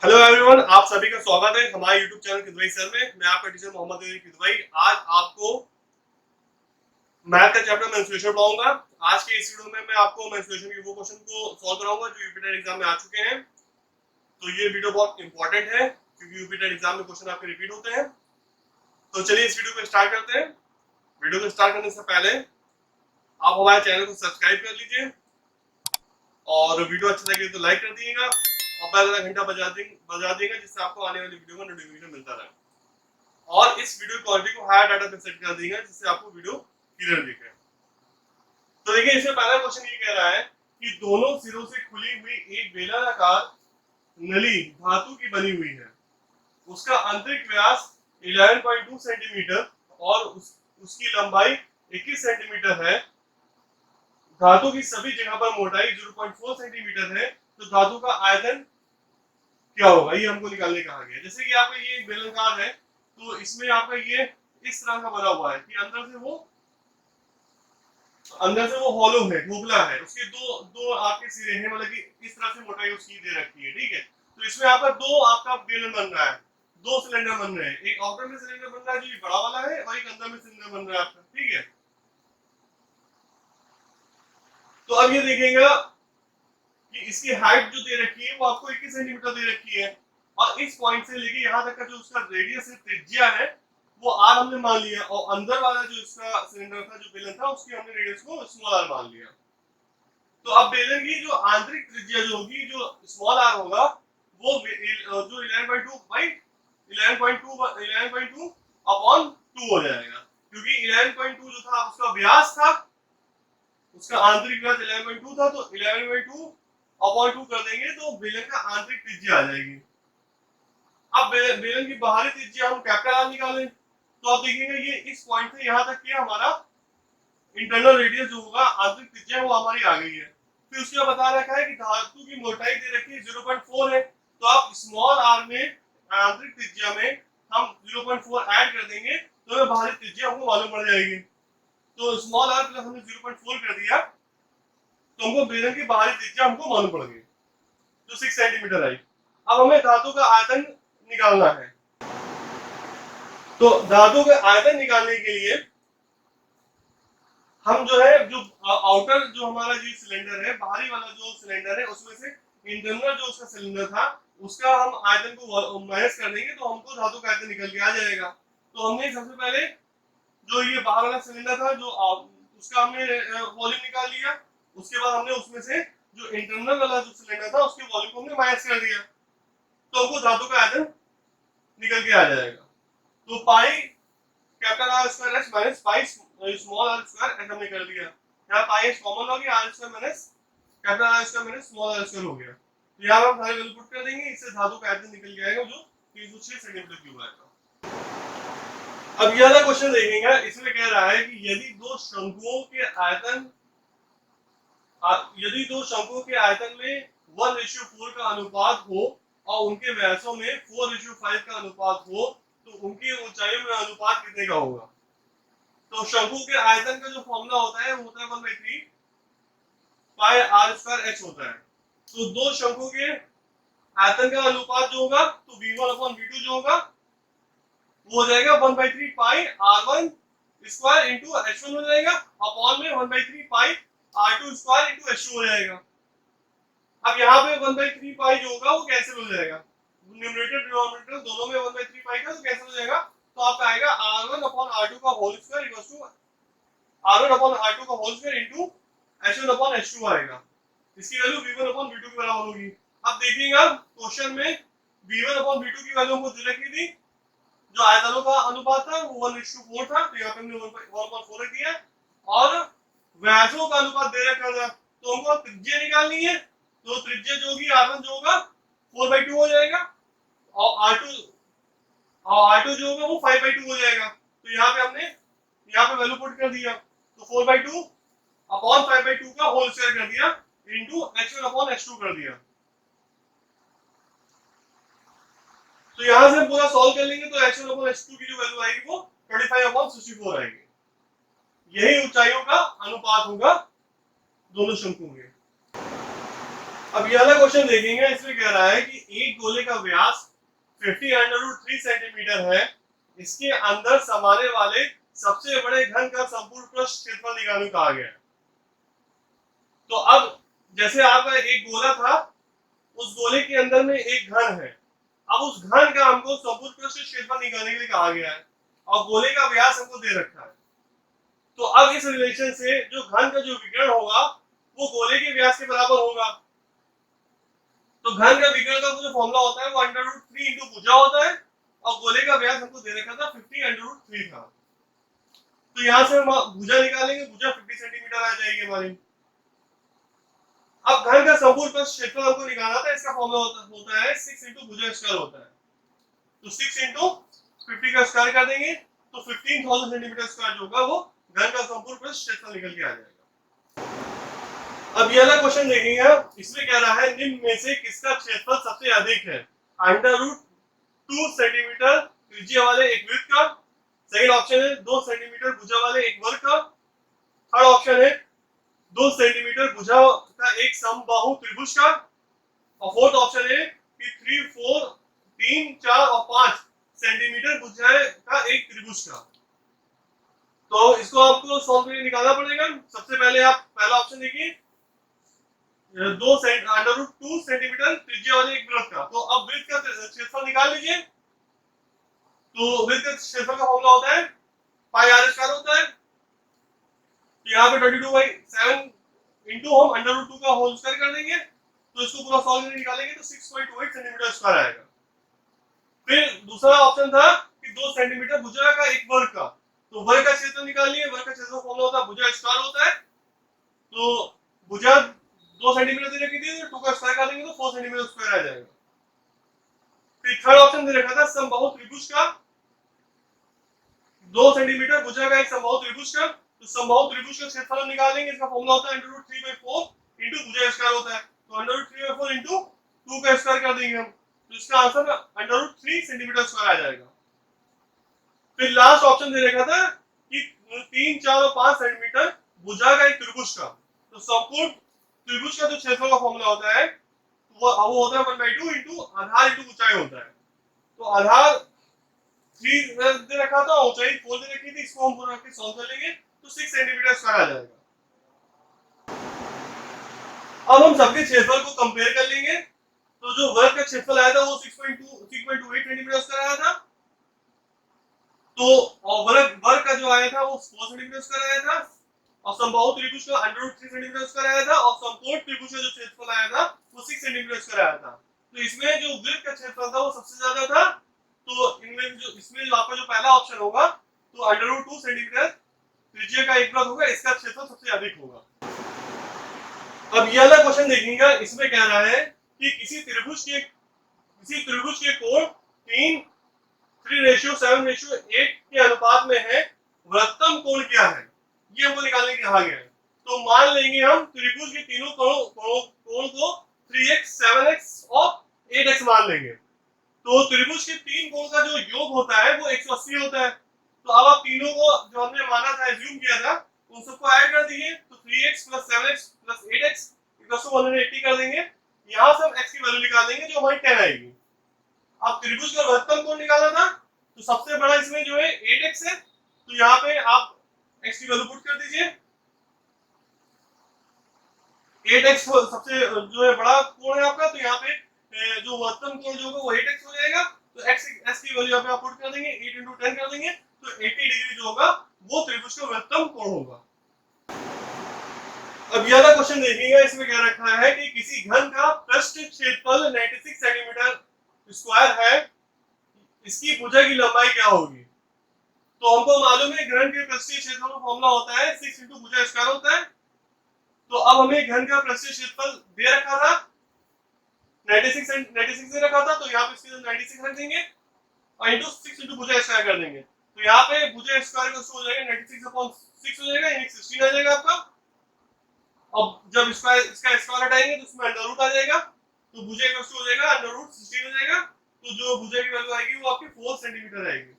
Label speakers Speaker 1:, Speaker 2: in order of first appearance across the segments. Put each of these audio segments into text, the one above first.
Speaker 1: Hello everyone, आप सभी का स्वागत है हमारे YouTube चैनल किदवई सर में। मैं आपका टीचर मोहम्मद अली किदवई। आज आपको मैथ का चैप्टर मेंस्ट्रुएशन पढ़ाऊंगा। आज के इस वीडियो में मैं आपको मेंस्ट्रुएशन के वो क्वेश्चन को सॉल्व कराऊंगा जो यूपी टेट एग्जाम में आ चुके हैं। तो ये वीडियो बहुत इंपॉर्टेंट है क्योंकि यूपी टेट एग्जाम में क्वेश्चन आपके रिपीट होते हैं। तो चलिए इस वीडियो को स्टार्ट करते हैं। वीडियो को स्टार्ट करने से पहले आप हमारे चैनल को सब्सक्राइब कर लीजिए और वीडियो अच्छा लगे तो लाइक कर दीजिएगा और बेल का घंटा बजा देगा जिससे आपको आने वाली वीडियो का नोटिफिकेशन मिलता रहे। और इस वीडियो क्वालिटी को हायर डाटा पे सेट कर देगा जिससे आपको वीडियो क्लियर दिखे। तो देखिए, इसमें पहला क्वेश्चन ये कह रहा है कि दोनों सिरों से खुली हुई एक बेलनाकार नली धातु की बनी हुई है। उसका आंतरिक व्यास 11.2 सेंटीमीटर और उसकी लंबाई 21 सेंटीमीटर है। धातु की सभी जगह पर मोटाई 0.4 सेंटीमीटर है। तो धातु का आयतन क्या होगा, ये हमको निकालने कहा गया। जैसे कि आपका ये एक बेलनाकार है तो इसमें आपका ये इस तरह का बना हुआ है कि अंदर से वो हॉलो है, खोखला है। उसके दो दो आपके सिरे हैं, मतलब कि इस तरह से मोटाई उसकी दे रखी है। ठीक है, तो इसमें आपका बेलन बन रहा है, दो सिलेंडर बन रहे हैं। एक आउटर में सिलेंडर बन रहा है जो ये बड़ा वाला है और एक अंदर में सिलेंडर बन रहा है आपका। ठीक है, तो अब ये देखेगा कि इसकी हाइट जो दे रखी है वो आपको 21 सेंटीमीटर दे रखी है और इस पॉइंट से लेके यहाँ तक का जो उसका रेडियस है, त्रिज्या है, वो आर हमने मान लिया और अंदर वाला जो इसका सिलेंडर था, जो बेलन था, उसकी हमने रेडियस को स्मॉल आर मान लिया। तो अब बेलन की जो आंतरिक त्रिज्या जो होगी, जो स्मॉल आर होगा, वो जो 11.2 अपॉन 2 हो जाएगा, क्योंकि 11.2 जो था उसका व्यास था, उसका आंतरिक व्यास 11.2 था। तो 11.2 अपॉन 2 कर देंगे तो बेलन का आंतरिक त्रिज्या आ जाएगी। अब बेलन की बाहरी त्रिज्या हम कैपिटल आर निकालें तो आप देखेंगे ये इस पॉइंट से यहाँ तक के हमारा इंटरनल रेडियस जो होगा, आंतरिक त्रिज्या, वो हमारी आ गई है। फिर उसके बाद बता रखा है कि धातु की मोटाई दे रखी है 0.4 है। तो आप स्मॉल आर में आंतरिक त्रिज्या में हम 0.4 ऐड कर देंगे तो हमें बाहरी त्रिज्या हमको मालूम पड़ जाएगी। तो स्मॉल आर प्लस हमने 0.4 कर दिया तो हमको बेलन की बाहरी त्रिज्या हमको मालूम पड़ गई जो 6 सेंटीमीटर आई। अब हमें धातु का आयतन निकालना है। तो धातु के आयतन निकालने के लिए हम जो है, जो आउटर जो हमारा जो सिलेंडर है, बाहरी वाला जो सिलेंडर है, उसमें से इंटरनल जो उसका सिलेंडर था उसका हम आयतन को माइनस कर देंगे तो हमको धातु का आयतन निकल के आ जाएगा। तो हमने सबसे पहले जो ये बाहर वाला सिलेंडर था, जो उसका हमने वॉल्यूम निकाल लिया। उसके बाद हमने उसमें से जो इंटरनल वाला जो सिलेंडर था उसके वॉल्यूम को हमने माइनस कर दिया तो हमको धातु का आयतन निकल के आ जाएगा। तो pi capital R square H minus pi small R square H हमने कर दिया। यहाँ पाई एच कॉमन हो गया, R square minus capital R square minus small R square हो गया। तो यहाँ हम सारे वैल्यू पुट कर देंगे, इससे धातु का आयतन निकल के आएगा जो 306 सेंटीमीटर क्यूब आएगा। अब यह क्वेश्चन देखेंगे, इसमें कह रहा है कि यदि दो शंकुओं के आयतन में 1:4 का अनुपात हो और उनके व्यासों में 4:5 का अनुपात हो तो उनकी ऊंचाइयों में अनुपात कितने का होगा। तो शंकु के आयतन का जो फॉर्मूला होता है वो होता है 1/3 पाई आर स्क्वायर एच होता है। तो दो शंकु के आयतन का अनुपात जो होगा तो v1/v2 जो होगा वो हो जाएगा 1/3 पाई r1 स्क्वायर इंटू h1 हो जाएगा, अपॉन में 1/3 पाई r2 स्क्वायर इंटू h2 हो जाएगा। अब यहाँ पे 1/3 पाई जो होगा वो कैंसिल हो जाएगा, न्यूमरेटर डिनोमिनेटर दोनों में 1/3 पाई का तो कैंसिल हो जाएगा। तो आपका आएगा r1/r2 का whole square equals to r1/r2 का होल स्क्वायर इनटू h1/h2 आएगा। इसकी वैल्यू v1/v2 के बराबर होगी। अब देखिएगा क्वेश्चन में v1/v2 की वैल्यू हमको दे रखी थी, जो आयतनों का अनुपात था वो 1:4 था, तो यहाँ पे हमने 1.4 रख दिया। और व्यासों का अनुपात दे रखा था तो हमको त्रिज्या निकालनी है। तो त्रिज्या जो होगी r1 जो होगा 4/2 हो जाएगा और r2 जो होगा वो 5/2 हो जाएगा। तो यहाँ पे हमने यहाँ पे वैल्यू पुट कर दिया तो 4/2 अपॉन 5/2 का होल स्क्वायर कर दिया इनटू h1/h2 कर दिया। तो यहां से पूरा सॉल्व कर लेंगे तो h1/h2 की जो वैल्यू आएगी वो 25/64 आएगी। यही ऊंचाइयों का अनुपात होगा दोनों शंकुओं में। अब ये वाला क्वेश्चन देखेंगे, इसमें कह रहा है कि एक गोले का व्यास 50√3 सेंटीमीटर है, इसके अंदर समाने वाले सबसे बड़े घन का संपूर्ण पृष्ठ क्षेत्रफल निकालने कहा गया है। तो अब जैसे आपका एक गोला था, उस गोले के अंदर में एक घन है, अब उस घन का हमको संपूर्ण पृष्ठ क्षेत्रफल निकालने के लिए कहा गया है और गोले का व्यास हमको दे रखा है। तो अब इस रिलेशन से जो घन का जो विकर्ण होगा वो गोले के व्यास के बराबर होगा। तो घन का विकर्ण का जो फॉर्मूला होता है वो √3 इंटू भुजा होता है और गोले का व्यास हमको दे रखा था 50√3 था। तो यहां से हम भुजा निकालेंगे, भुजा 50 सेंटीमीटर आ जाएगी हमारी। अब घन का संपूर्ण पृष्ठ क्षेत्रफल हमको निकालना था, इसका फॉर्मूला होता है 6 इंटू भुजा स्क्वायर होता है। तो 6 इंटू 50 का स्क्वायर कर देंगे तो 15,000 सेंटीमीटर स्क्वायर जो होगा वो घन का संपूर्ण पृष्ठ क्षेत्रफल निकल के आ जाएगा। अब ये वाला क्वेश्चन देखेंगे आप, इसमें कह रहा है निम्न में से किसका क्षेत्रफल सबसे अधिक है? √2 सेंटीमीटर त्रिज्या वाले एक वृत्त का, सेकंड ऑप्शन है 2 सेंटीमीटर भुजा वाले एक वर्ग का, थर्ड ऑप्शन है 2 सेंटीमीटर भुजा का एक समबाहु त्रिभुज का, और फोर्थ ऑप्शन है कि 3, 4, 3, 4 और 5 सेंटीमीटर भुजा का एक त्रिभुज का। तो इसको आपको सॉल्व करके निकालना पड़ेगा। सबसे पहले आप पहला ऑप्शन देखिए, 2 √2 सेंटीमीटर त्रिज्या वाले एक वृत्त का। तो अब वृत्त का क्षेत्रफल निकाल लीजिए। तो वृत्त का क्षेत्रफल का फॉर्मूला होता है पाई r स्क्वायर होता है। तो यहाँ पे 22/7 इंटू हम √2 का होल स्क्वायर कर देंगे, तो इसको पूरा सॉल्व करके निकालेंगे तो 6.28 सेंटीमीटर स्क्वायर आएगा। फिर दूसरा ऑप्शन था कि 2 सेंटीमीटर भुजा का एक वर्ग का। तो वर्ग का क्षेत्रफल निकालिए, वर्ग का क्षेत्रफल फॉर्मूला होता है भुजा स्क्वायर होता है। तो भुजा 2 सेंटीमीटर दे रखी थी, 2 का स्क्वायर कर देंगे तो 4 सेंटीमीटर स्क्वायर आ जाएगा। फिर थर्ड ऑप्शन दे रखा था समबाहु त्रिभुज का, 2 सेंटीमीटर भुजा का एक समबाहु त्रिभुज का। तो समबाहु त्रिभुज का क्षेत्रफल निकालेंगे, इसका फॉर्मूला होता है √3/4 इंटू भुजा स्क्वायर होता है। तो √3/4 इंटू 2 का स्क्वायर कर देंगे हम, तो इसका आंसर √3 सेंटीमीटर स्क्वायर आ जाएगा। फिर लास्ट ऑप्शन दे रखा था कि 3, 4 और 5 सेंटीमीटर भुजा का एक त्रिभुज का। तो संपूर्ण त्रिभुज का जो क्षेत्रफल का फॉर्मूला होता है वो होता है 1/2 इंटू आधार इंटू ऊंचाई होता है। तो आधार 3 दे रखा था, ऊंचाई 4 दे रखी थी, इसको हम पूरा सॉल्व कर लेंगे तो 6 सेंटीमीटर स्क्वायर आ जाएगा। अब हम सबके क्षेत्रफल को कंपेयर कर लेंगे। तो जो वर्ग का क्षेत्रफल आया था वो 6.28 सेंटीमीटर स्क्वायर आया था। तो और वर्ग का जो आया था वो 4 सेंटीमीटर स्क्वायर आया था, और समबाहु त्रिभुज का √3 सेंटीमीटर स्क्वायर आया था, और संपूर्ण त्रिभुज का जो क्षेत्रफल आया था वो 6 सेंटीमीटर स्क्वायर आया था। तो इसमें जो वृत्त का क्षेत्रफल था वो सबसे ज्यादा था। तो इसमें जो आपका जो पहला ऑप्शन होगा तो √2 सेंटीमीटर त्रिज्या का एक वृत्त होगा, इसका क्षेत्रफल सबसे अधिक होगा। अब ये वाला क्वेश्चन देखिएगा, इसमें कह रहा है कि किसी त्रिभुज के कोण 3:7:8 के अनुपात में है, वृत्तम कोण क्या है, ये हमको निकालने कहा गया है। तो मान लेंगे हम त्रिभुज के तीनों कोण को 3x, 7x और 8x मान लेंगे। तो त्रिभुज के तीन कोण का जो योग होता है वो 180 होता है। तो अब आप तीनों को जो हमने माना था, एज्यूम किया था, उन सबको ऐड कर दीजिए। तो 3x + 7x + 8x = 180 कर देंगे। यहां से हम x की वैल्यू निकाल देंगे जो हमारी 10 आएगी। अब त्रिभुज का वृत्तम कोण निकालना था, तो सबसे बड़ा इसमें जो है 8x है, तो यहाँ पे आप x की वैल्यू पुट कर दीजिए। 8x सबसे जो है बड़ा कोण है आपका, तो यहाँ पे जो वृत्तम कोण जो होगा वो 8x हो जाएगा। तो x की वैल्यू यहाँ पे आप पुट कर देंगे, 8 × 10 कर देंगे, तो 80 डिग्री जो होगा वो त्रिभुज का वृत्तम कोण होगा। अब यह वाला क्वेश्चन देखिएगा, इसमें क्या रखा है कि किसी घन का पृष्ठ क्षेत्रफल 96 सेंटीमीटर स्क्वायर है, इसकी भुजा की लंबाई क्या होगी? तो हमको मालूम है घन के पृष्ठीय क्षेत्रफल का फॉर्मूला होता है 6 × भुजा स्क्वायर होता है। तो अब हमें घन का पृष्ठीय क्षेत्रफल दे रखा था 96 दे रखा था, तो यहाँ पे इसके 96 रख देंगे और इंटू 6 × भुजा स्क्वायर कर देंगे। तो यहाँ पे भुजा स्क्वायर का हो जाएगा 96/6 हो जाएगा, यानी 16 आ जाएगा आपका। अब जब इसका स्क्वायर हटाएंगे तो इसमें √√ आ जाएगा, तो भुजा का हो जाएगा √16 हो जाएगा। तो जो भुजा की वैल्यू आएगी वो आपकी 4 सेंटीमीटर आएगी।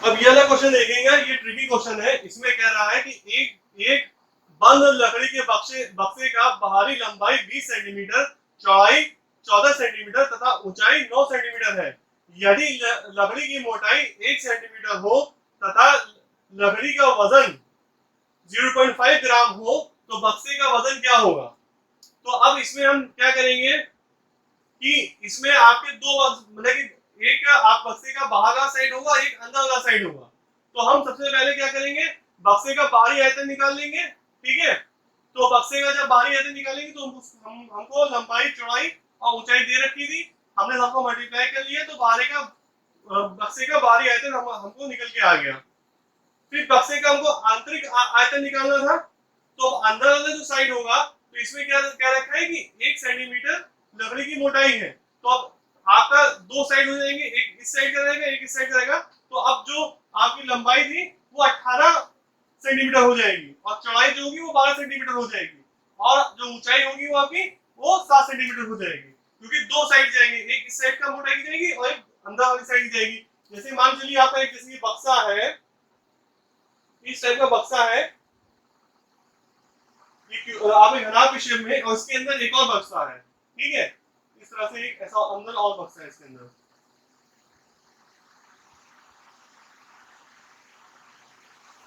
Speaker 1: अब ये वाला क्वेश्चन देखेंगे, ये ट्रिकी क्वेश्चन है। इसमें कह रहा है कि एक बंद लकड़ी के बक्से का बाहरी लंबाई 20 सेंटीमीटर, चौड़ाई 14 सेंटीमीटर तथा ऊंचाई 9 सेंटीमीटर है। यदि लकड़ी की मोटाई 1 सेंटीमीटर हो तथा लकड़ी का वजन 0.5 ग्राम हो तो बक्से का वजन क्या होगा? तो अब इसमें हम क्या करेंगे कि इसमें आपके दो मतलब कि एक आप बक्से का बाहर का साइड होगा, एक अंदर वाला साइड होगा। तो हम सबसे पहले क्या करेंगे, बक्से का बाहरी आयतन निकाल लेंगे, ठीक है। तो बक्से का जब बाहरी आयतन निकालेंगे तो हमको लंबाई, चौड़ाई और ऊंचाई दे रखी थी, हमने सबको मल्टीप्लाई कर लिया तो बाहरी का बक्से का बाहरी आयतन हमको निकल के आ गया। फिर बक्से का हमको आंतरिक आयतन निकालना था, तो अंदर वाला जो साइड होगा तो इसमें क्या क्या रखा है कि 1 सेंटीमीटर लकड़ी की मोटाई है। तो अब आपका दो साइड हो जाएंगे, एक इस साइड का रहेगा, एक इस साइड का रहेगा। तो अब जो आपकी लंबाई थी वो 18 सेंटीमीटर हो जाएगी और चौड़ाई जो होगी वो 12 सेंटीमीटर हो जाएगी और जो ऊंचाई होगी वो आपकी वो 7 सेंटीमीटर हो जाएगी, क्योंकि दो साइड जाएंगे, एक इस साइड का मोटाई की जाएगी और एक अंदर वाली साइड की जाएगी। जैसे मान चलिए आपका एक किसी बक्सा है, इस टाइप का बक्सा है, आप एक घनाभ के शेप में, और इसके अंदर एक और बक्सा है, ठीक है। इस तरह से एक ऐसा अंदर और बक्सा है इसके अंदर।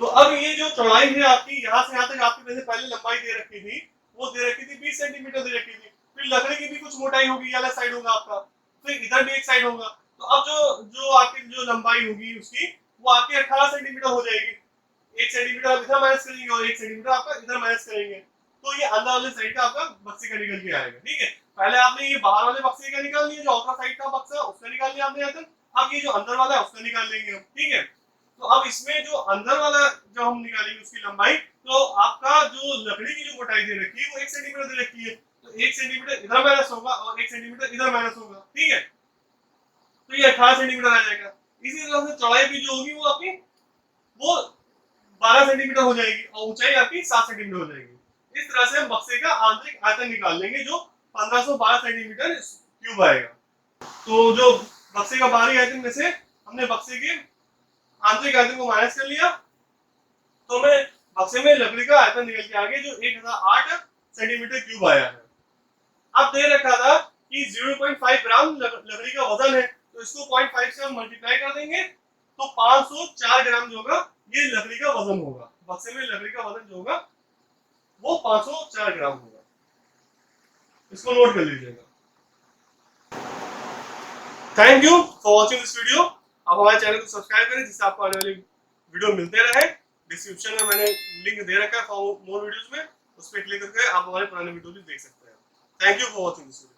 Speaker 1: तो अब ये जो चौड़ाई है आपकी, यहाँ से यहाँ तक आपकी वैसे पहले लंबाई दे रखी थी, वो दे रखी थी 20 सेंटीमीटर दे रखी थी। फिर लकड़ी की भी कुछ मोटाई होगी, ये वाला साइड होगा आपका, फिर इधर भी एक साइड होगा। तो अब जो जो आपकी जो लंबाई होगी उसकी, वो आपकी 18 सेंटीमीटर हो जाएगी। 1 सेंटीमीटर आप इधर माइनस करेंगे और 1 सेंटीमीटर आपका इधर माइनस करेंगे, तो ये अंदर वाले साइड का आपका बक्से का निकल के आएगा, ठीक है। पहले आपने ये बाहर वाले बक्से का निकाल लिया, जो आउटर साइड का बक्सा उसका निकाल लिया आपने आयतन। अब ये जो अंदर वाला है उसका निकाल लेंगे हम, ठीक है। तो अब इसमें जो अंदर वाला जो हम निकालेंगे उसकी लंबाई, तो आपका जो लकड़ी की जो मोटाई दे रखी है वो 1 सेंटीमीटर दे रखी है, तो 1 सेंटीमीटर इधर माइनस होगा और 1 सेंटीमीटर इधर माइनस होगा, ठीक है। तो ये 18 सेंटीमीटर आ जाएगा। इसी तरह से चौड़ाई भी जो होगी वो आपकी वो 12 सेंटीमीटर हो जाएगी और ऊंचाई आपकी 7 सेंटीमीटर हो जाएगी। इस तरह से हम बक्से का आंतरिक आयतन निकाल लेंगे जो 1512 सेंटीमीटर क्यूब आएगा। तो जो बक्से का बाहरी आयतन में से हमने बक्से के आंतरिक आयतन को माइनस कर लिया, तो हमें बक्से में लकड़ी का आयतन निकल के आ गया जो 1008 सेंटीमीटर क्यूब आया है। अब दे रखा था कि 0.5 ग्राम लकड़ी का वजन है, तो इसको 0.5 से हम मल्टीप्लाई कर देंगे तो 504 ग्राम जो होगा ये लकड़ी का वजन होगा। बक्से में लकड़ी का वजन जो होगा वो 504 ग्राम होगा, इसको नोट कर लीजिएगा। Thank you for watching this video. आप हमारे चैनल को सब्सक्राइब करें जिससे आपको आने वाली वीडियो मिलते रहे। डिस्क्रिप्शन में मैंने लिंक दे रखा है फॉर मोर वीडियोस में, उस पर क्लिक करके आप हमारे पुराने वीडियो भी देख सकते हैं। Thank you for watching this video.